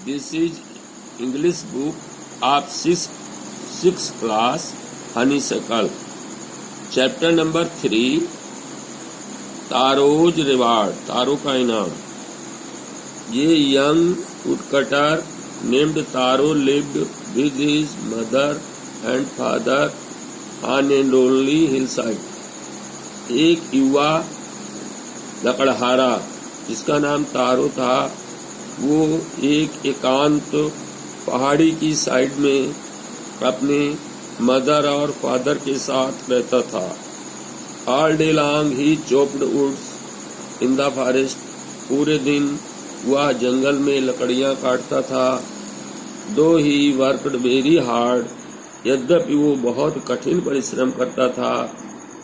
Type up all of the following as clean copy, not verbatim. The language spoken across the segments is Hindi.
This is English book of sixth class, Honeysuckle. Chapter number 3, Taro's Reward, तारों का इनाम. ये young woodcutter named Taro lived with his mother and father on a lonely hillside. एक युवा लकड़हारा जिसका नाम तारो था, वो एक एकांत पहाड़ी की साइड में अपने मदर और फादर के साथ रहता था. All day long he chopped woods in the forest. पूरे दिन वह जंगल में लकड़ियां काटता था. दो ही वर्कड वेरी हार्ड, यद्यपि वो बहुत कठिन परिश्रम करता था.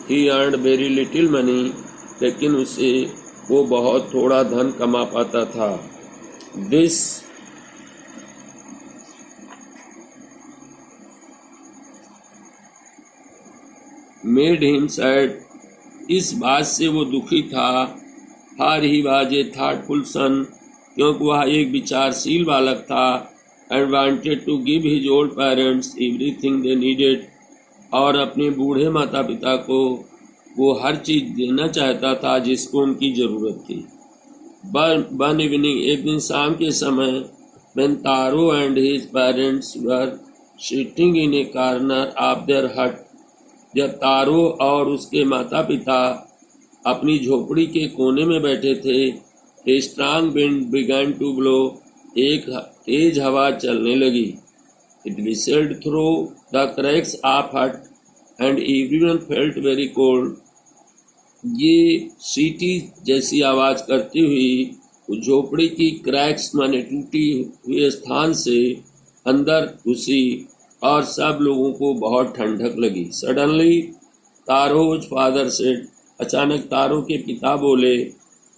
He earned very little money, लेकिन उसे वो बहुत थोड़ा धन कमा पाता था. दिस मेड हिम सैड, इस बात से वो दुखी था. For he was a thoughtful son, क्योंकि वह एक विचारशील बालक था. And wanted to give his old parents everything they needed, और अपने बूढ़े माता पिता को वो हर चीज देना चाहता था जिसको उनकी जरूरत थी. वन इवनिंग, एक दिन शाम के समय, when Taro and his parents were sitting in a corner of their hut, जब तारो और उसके माता पिता अपनी झोपड़ी के कोने में बैठे थे, a strong wind began to blow, एक तेज हवा चलने लगी. It whistled through the cracks of hut and everyone felt very cold. ये सीटी जैसी आवाज करती हुई झोपड़ी की क्रैक्स माने टूटी हुए स्थान से अंदर घुसी और सब लोगों को बहुत ठंडक लगी. सडनली तारोज फादर सेड, अचानक तारो के पिता बोले,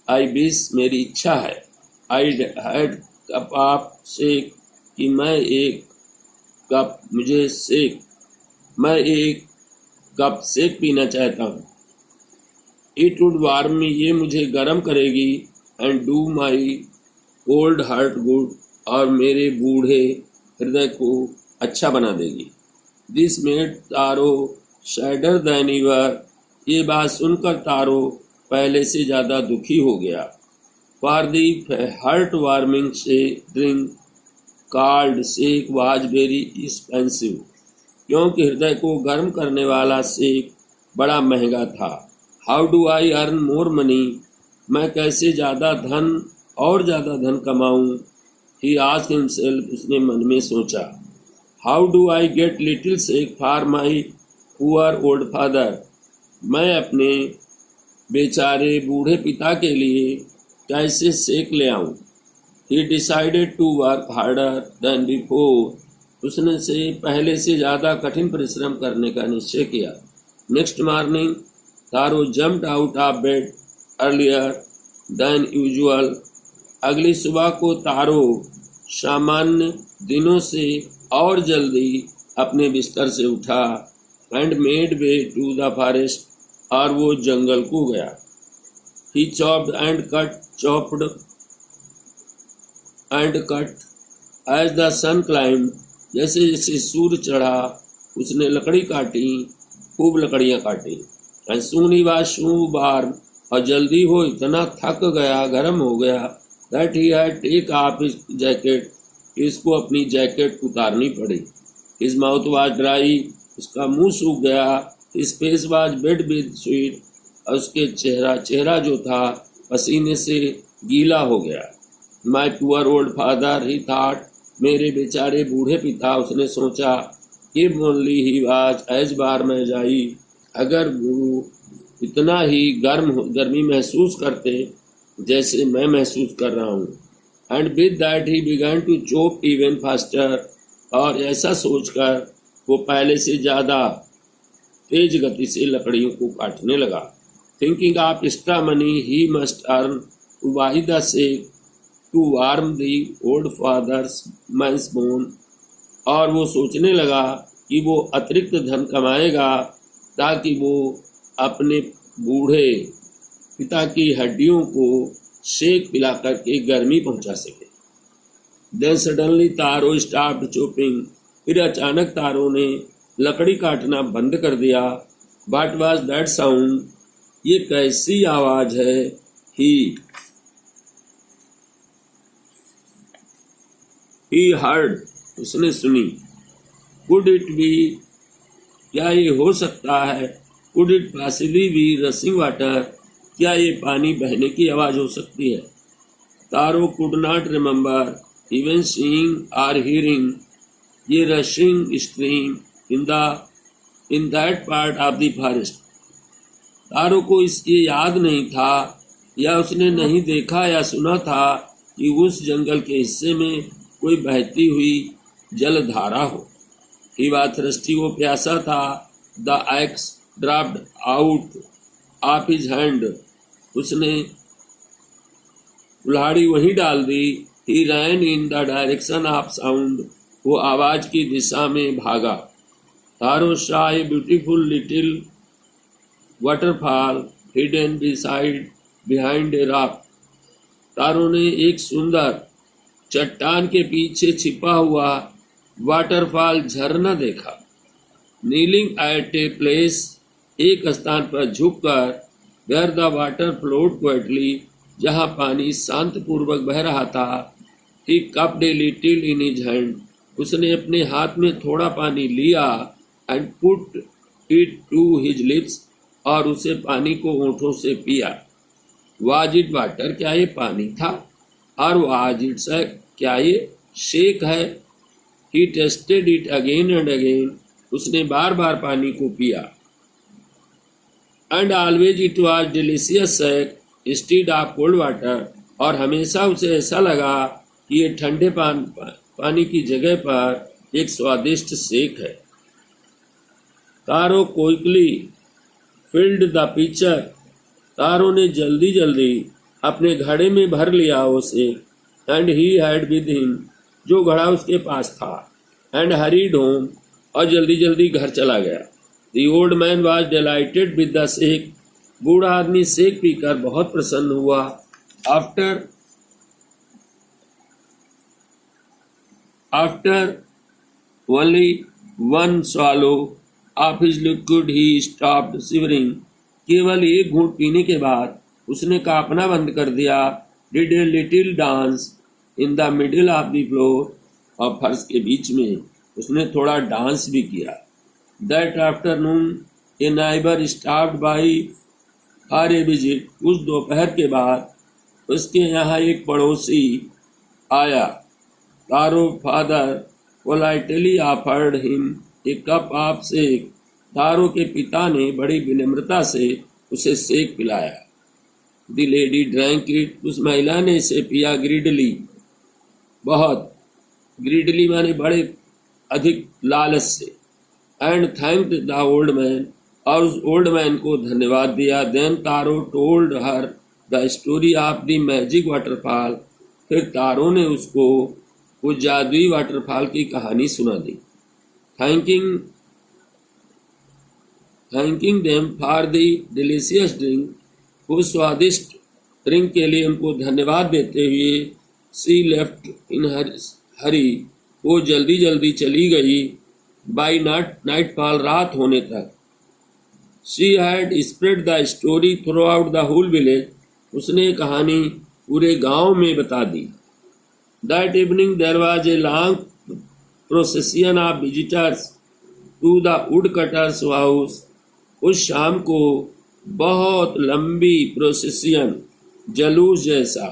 आई विश, मेरी इच्छा है, I had cup of shake, कि मैं एक कप शेक पीना चाहता हूँ. इट वुड वार्म मी, ये मुझे गर्म करेगी. And do my old heart good, और मेरे बूढ़े हृदय को अच्छा बना देगी. This made taro sadder then ever, ये बात सुनकर तारो पहले से ज़्यादा दुखी हो गया. फॉर दी हार्ट वार्मिंग से drink called shake was very expensive, क्योंकि हृदय को गर्म करने वाला शेक बड़ा महंगा था. How do I earn more money, मैं कैसे ज़्यादा धन कमाऊँ. ही आस्क्ड हिमसेल्फ, उसने मन में सोचा. How do I get little shake for my poor old father, मैं अपने बेचारे बूढ़े पिता के लिए कैसे शेक ले आऊँ. He decided to work harder than before, उसने से पहले से ज़्यादा कठिन परिश्रम करने का निश्चय किया. Next morning taro jumped out of bed earlier than usual, अगली सुबह को तारो सामान्य दिनों से और जल्दी अपने बिस्तर से उठा. And made way to the forest, और वो जंगल को गया. He chopped and cut as the sun climbed, जैसे जैसे सूर्य चढ़ा उसने लकड़ी काटी, खूब लकड़ियाँ काटी. And soon he was so warm, और जल्दी वो इतना थक गया, गर्म हो गया, that he had take off his jacket, इसको अपनी जैकेट उतारनी पड़ी. हिज माउथ वाज ड्राई, उसका मुंह सूख गया. His face was wet with sweat, और उसके चेहरा जो था पसीने से गीला हो गया. My poor old father, he thought, मेरे बेचारे बूढ़े पिता, उसने सोचा. If only he was as warm as I, अगर वो इतना ही गर्मी महसूस करते जैसे मैं महसूस कर रहा हूँ. And with that he began to chop even faster, और ऐसा सोचकर वो पहले से ज़्यादा तेज गति से लकड़ियों को काटने लगा. Thinking of extra money he must earn to buy the shake to warm the old father's man's bone, और वो सोचने लगा कि वो अतिरिक्त धन कमाएगा ताकि वो अपने बूढ़े पिता की हड्डियों को शेक पिला करके गर्मी पहुंचा सके. Then suddenly तारो stopped chopping. फिर अचानक तारो ने लकड़ी काटना बंद कर दिया. What was that sound? ये कैसी आवाज है? He heard. उसने सुनी. Could it be? क्या ये हो सकता है? Could it possibly be rushing water? क्या ये पानी बहने की आवाज हो सकती है? तारो could not remember even seeing or hearing ये rushing stream in that part of the forest. तारो को ये याद नहीं था या उसने नहीं देखा या सुना था कि उस जंगल के हिस्से में कोई बहती हुई जलधारा हो. He was thirsty, वो प्यासा था. The axe dropped out of his hand. उसने कुल्हाड़ी वहीं डाल दी. He ran in the direction of sound. वो आवाज की दिशा में भागा. तारो saw a beautiful little waterfall hidden behind a rock. तारो ने एक सुंदर चट्टान के पीछे छिपा हुआ वाटरफॉल झरना देखा. नीलिंग एट ए प्लेस एक स्थान पर झुककर where the water float quietly जहाँ पानी शांत पूर्वक बह रहा था. He cupped a little in his hand. उसने अपने हाथ में थोड़ा पानी लिया and put it to his lips और उसे पानी को होठों से पिया. Was it water? क्या ये पानी था? और वाज इट क्या ये शेक है? He tested it again and again. उसने बार बार पानी को पिया. And always it was delicious instead of cold water. और हमेशा उसे ऐसा लगा कि ये ठंडे पानी की जगह पर एक स्वादिष्ट सेक है. तारो क्विकली फिल्ड द पिक्चर. तारो ने जल्दी जल्दी अपने घड़े में भर लिया उसे. And he had with him जो घड़ा उसके पास था. एंड हरीड होम और जल्दी जल्दी घर चला गया. The old man was dilated with the shake. बूढ़ा आदमी शेक पीकर बहुत प्रसन्न हुआ. After only one swallow of his liquid he stopped shivering. केवल एक घूंट पीने के बाद उसने कांपना बंद कर दिया. Did a little dance in the middle of the floor. और फर्श के बीच में उसने थोड़ा डांस भी किया. That afternoon a neighbor stopped by for a visit. उस दोपहर के बाद उसके यहाँ एक पड़ोसी आया. Taro father politely offered him a cup of shake. Taro के पिता ने बड़ी विनम्रता से उसे शेक पिलाया. The lady drank it. उस महिला ने इसे पिया greedily. बहुत ग्रीडली माने बड़े अधिक लालच से. And thanked the old man और उस ओल्ड मैन को धन्यवाद दिया. Then Taro told her the story of the magic waterfall. फिर तारो ने उसको उस जादुई वाटरफॉल की कहानी सुना दी. Thanking them for the delicious drink. उस स्वादिष्ट ड्रिंक के लिए उनको धन्यवाद देते हुए सी लेफ्ट इन हरी. वो जल्दी जल्दी चली गई. बाई नाइट फॉल रात होने तक. She had spread the story throughout the whole village. उसने कहानी पूरे गांव में बता दी. That evening there was a long procession of visitors to the wood cutter's house. उस शाम को बहुत लंबी प्रोसेशन जलूस जैसा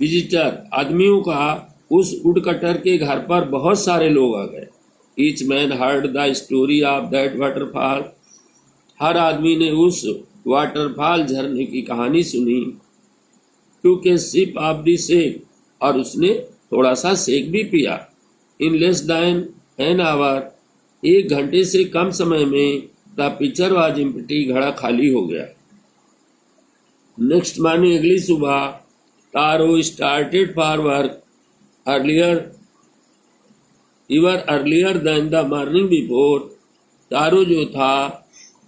विजिटर आदमियों का उस वुड कटर के घर पर बहुत सारे लोग आ गए. Each man heard the story of that waterfall. हर आदमी ने उस वाटरफॉल झरने की कहानी सुनी. Took a sip of the shake और उसने थोड़ा सा शेक भी पिया. In less than an hour एक घंटे से कम समय में द पिक्चर वाज एम्प्टी. घड़ा खाली हो गया. नेक्स्ट मॉर्निंग अगली सुबह Taro started for work earlier than the morning before. Taro जो था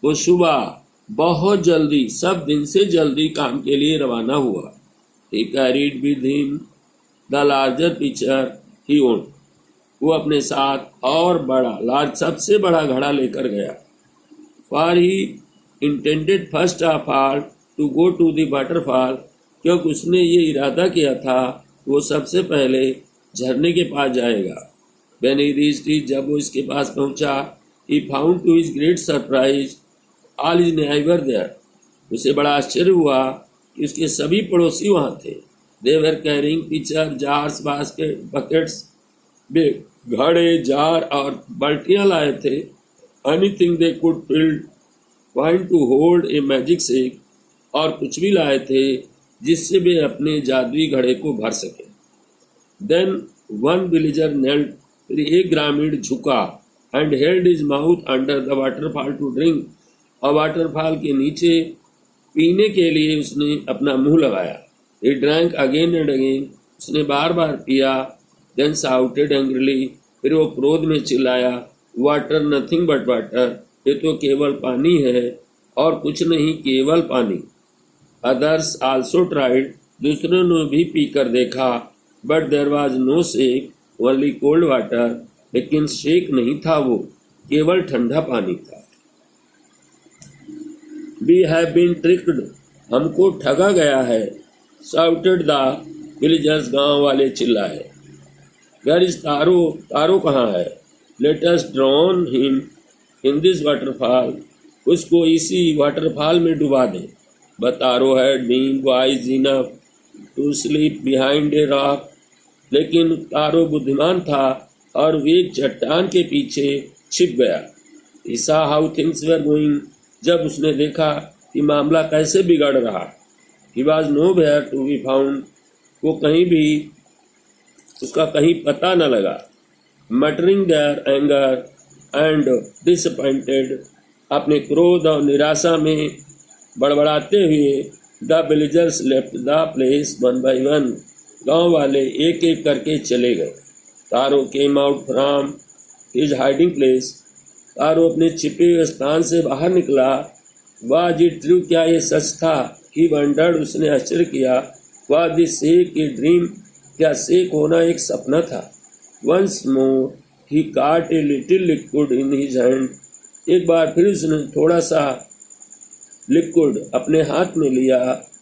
वो सुबह बहुत जल्दी सब दिन से जल्दी काम के लिए रवाना हुआ. He carried with him the larger picture he own. वो अपने साथ और बड़ा सबसे बड़ा घड़ा लेकर गया। For he intended first of all to go to the waterfall, क्योंकि उसने ये इरादा किया था वो सबसे पहले झरने के पास जाएगा। When he reached it, जब वो इसके पास पहुंचा, he found to his great surprise all his neighbors there. उसे बड़ा आश्चर्य हुआ कि उसके सभी पड़ोसी वहाँ थे। They were carrying pitcher, jars, basket, buckets, वे घड़े, जार और बाल्टियाँ लाए थे। Anything they could find to hold a magic sack, और कुछ भी लाए थे जिससे वे अपने जादुई घड़े को भर सके। Then one villager knelt, फिर एक ग्रामीण झुका and held his mouth under the waterfall to drink, और वाटरफॉल के नीचे पीने के लिए उसने अपना मुंह लगाया। He drank again and again, उसने बार बार पिया। देन शाउटेड एंग्रीली, फिर वो क्रोध में चिल्लाया, वाटर नथिंग बट वाटर, ये तो केवल पानी है और कुछ नहीं, केवल पानी। अदर्स आल्सो ट्राइड, दूसरों ने भी पीकर देखा, but there was no shake, only cold water, लेकिन शेक नहीं था, वो केवल ठंडा पानी था। वी हैव बीन ट्रिक्ड, हमको ठगा गया है। शाउटेड द विलेजर्स, गांव वाले चिल्लाए। वेयर इज तारो, तारो कहाँ है? Let us drown him in this waterfall, उसको इसी वाटरफॉल में डुबा दें। But Taro had been wise enough to sleep behind a rock, लेकिन तारो बुद्धिमान था और वो एक चट्टान के पीछे छिप गया। He saw how things were going, जब उसने देखा कि मामला कैसे बिगड़ रहा। He was nowhere to be found, वो कहीं भी, उसका कहीं पता न लगा। Muttering their anger and disappointed, अपने क्रोध और निराशा में बड़बड़ाते हुए, the villagers left the place one by one, गांव वाले एक एक करके चले गए। Taro came out from his hiding place, Taro अपने छिपे हुए स्थान से बाहर निकला। वाज इट ट्रू, क्या ये सच था? ही वंडर्ड, उसने आश्चर्य किया। Was this shake a dream, क्या शेक होना एक सपना था? वंस मोर ही काट a little liquid in his hand, एक बार फिर उसने थोड़ा सा लिक्विड अपने हाथ में लिया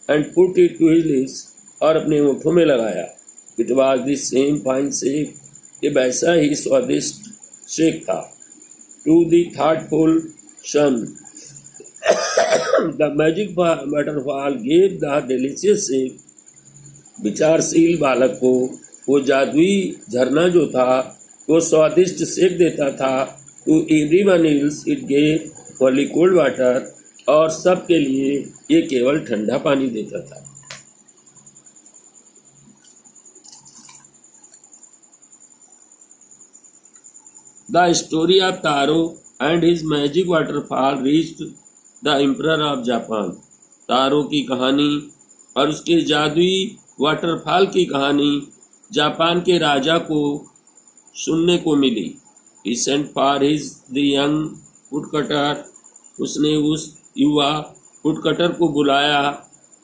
and put it to his lips, और अपने होठों में लगाया। It was the same fine shake, ये वैसा ही स्वादिष्ट शेक था। To the thoughtful son the magic waterfall give the delicious shake, विचारशील बालक को वो जादुई झरना जो था वो स्वादिष्ट शेक देता था। To everyone else it gave only cold water, और सबके लिए ये केवल ठंडा पानी देता था। The story of Taro and his magic waterfall reached the Emperor of Japan. तारो की कहानी और उसके जादुई वाटरफॉल की कहानी जापान के राजा को सुनने को मिली। He sent for his the young woodcutter, उसने उस युवा वुडकटर को बुलाया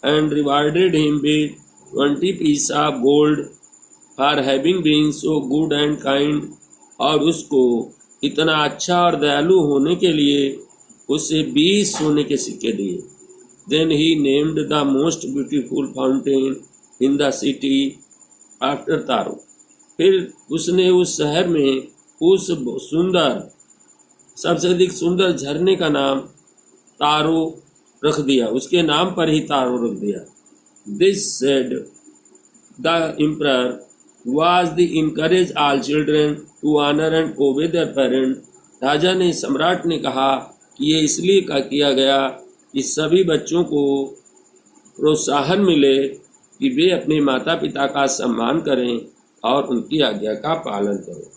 and rewarded him with 20 pieces of gold for having been so good and kind, और उसको इतना अच्छा और दयालु होने के लिए उसे 20 सोने के सिक्के दिए। Then he named the most beautiful fountain in the city after तारो, फिर उसने उस शहर में उस सुंदर, सबसे अधिक सुंदर झरने का नाम तारो रख दिया, उसके नाम पर ही तारो रख दिया। This said the emperor was the encourage all children to honor and obey their parents. राजा ने, सम्राट ने कहा कि ये इसलिए किया गया कि सभी बच्चों को प्रोत्साहन मिले कि वे अपने माता पिता का सम्मान करें और उनकी आज्ञा का पालन करें।